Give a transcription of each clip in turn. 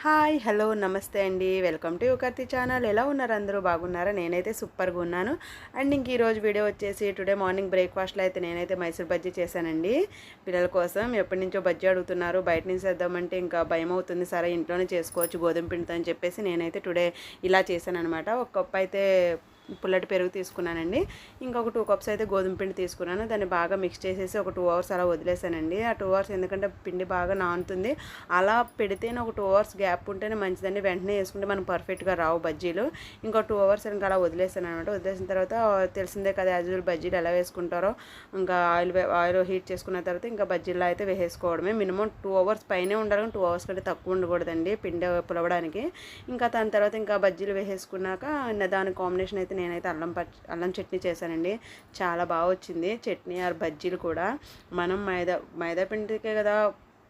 Hi hello నమస్తే అండి, welcome to యువకర్తి channel. ఎలా ఉన్నారు అందరూ? బాగున్నారా? నేనైతే సూపర్గా ఉన్నాను. అండ్ ఇంక ఈరోజు వీడియో వచ్చేసి టుడే మార్నింగ్ బ్రేక్ఫాస్ట్లో అయితే నేనైతే మైసూర్ బజ్జీ చేశానండి పిల్లల కోసం. ఎప్పటి నుంచో బజ్జీ అడుగుతున్నారు, బయట నుంచి చేద్దామంటే ఇంకా భయం అవుతుంది, సరే ఇంట్లోనే చేసుకోవచ్చు గోధుమ పిండితో అని చెప్పేసి నేనైతే టుడే ఇలా చేశాను అనమాట. ఒక కప్ అయితే పుల్లటి పెరుగు తీసుకున్నానండి, ఇంకొక 2 కప్స్ అయితే గోధుమ పిండి తీసుకున్నాను. దాన్ని బాగా మిక్స్ చేసేసి ఒక 2 అవర్స్ అలా వదిలేసానండి. ఆ 2 అవర్స్ ఎందుకంటే పిండి బాగా నానుతుంది, అలా పెడితేనే ఒక 2 అవర్స్ గ్యాప్ ఉంటేనే మంచిదండి. వెంటనే వేసుకుంటే మనం పర్ఫెక్ట్గా రావు బజ్జీలు. ఇంకో 2 అవర్స్ ఇంకా అలా వదిలేసాను అనమాట. వదిలేసిన తర్వాత తెలిసిందే కదా, యాజ్ యూజువల్ బజ్జీలు ఎలా వేసుకుంటారో, ఇంకా ఆయిల్ హీట్ చేసుకున్న తర్వాత ఇంకా బజ్జీల్లో అయితే వేసుకోవడమే. మినిమం 2 అవర్స్ పైనే ఉండాలి, 2 అవర్స్ కంటే తక్కువ ఉండకూడదండి పిండి పులవడానికి. ఇంకా దాని తర్వాత ఇంకా బజ్జీలు వేసేసుకున్నాక దాని కాంబినేషన్ అయితే నేనైతే అల్లం చట్నీ చేశానండి. చాలా బాగా వచ్చింది చట్నీ ఆర్ బజ్జీలు కూడా. మనం మైదా పిండికే కదా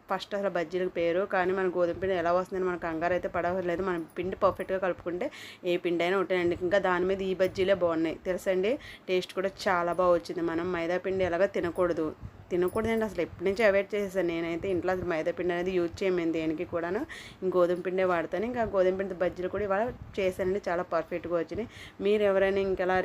ఫస్ట్ అసలు బజ్జీలకు పేరు, కానీ మన గోధుమ పిండి ఎలా వస్తుందని మనకు కంగారు అయితే పడవలేదు. మన పిండి పర్ఫెక్ట్గా కలుపుకుంటే ఏ పిండి అయినా ఉంటాయండి. ఇంకా దాని మీద ఈ బజ్జీలే బాగున్నాయి తెలుసండి. టేస్ట్ కూడా చాలా బాగా వచ్చింది. మనం మైదా పిండి ఎలాగ తినకూడదండి, అసలు ఎప్పటి నుంచి అవాయిడ్ చేసేసాను నేనైతే. ఇంట్లో అసలు మైదా పిండి అనేది యూజ్ చేయమేది దేనికి కూడాను, గోధుమ పిండే వాడతాను. ఇంకా గోధుమ పిండి బజ్జీలు కూడా ఇవాళ చేశానండి, చాలా పర్ఫెక్ట్గా వచ్చినాయి. మీరు ఎవరైనా ఇంకెలా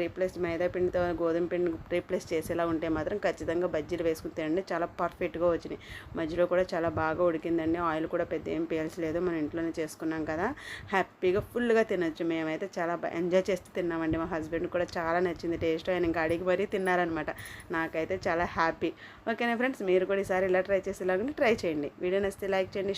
మైదా పిండితో గోధుమ పిండి రీప్లేస్ చేసేలా ఉంటే మాత్రం ఖచ్చితంగా బజ్జీలు వేసుకుని తినండి, చాలా పర్ఫెక్ట్గా వచ్చినాయి. మధ్యలో కూడా చాలా బాగా ఉడికిందండి, ఆయిల్ కూడా పెద్ద ఏం పీల్చలేదు, మనం ఇంట్లోనే చేసుకున్నాం కదా, హ్యాపీగా ఫుల్గా తినొచ్చు. మేమైతే చాలా ఎంజాయ్ చేస్తూ తిన్నామండి. మా హస్బెండ్ కూడా చాలా నచ్చింది టేస్ట్, ఆయన ఇంకా అడిగి మరీ తిన్నారనమాట. నాకైతే చాలా హ్యాపీ. ఓకేనా ఫ్రెండ్స్, మీరు కూడా ఈసారి ఇలా ట్రై చేసేలాగా ట్రై చేయండి. వీడియో నచ్చితే లైక్ చేయండి.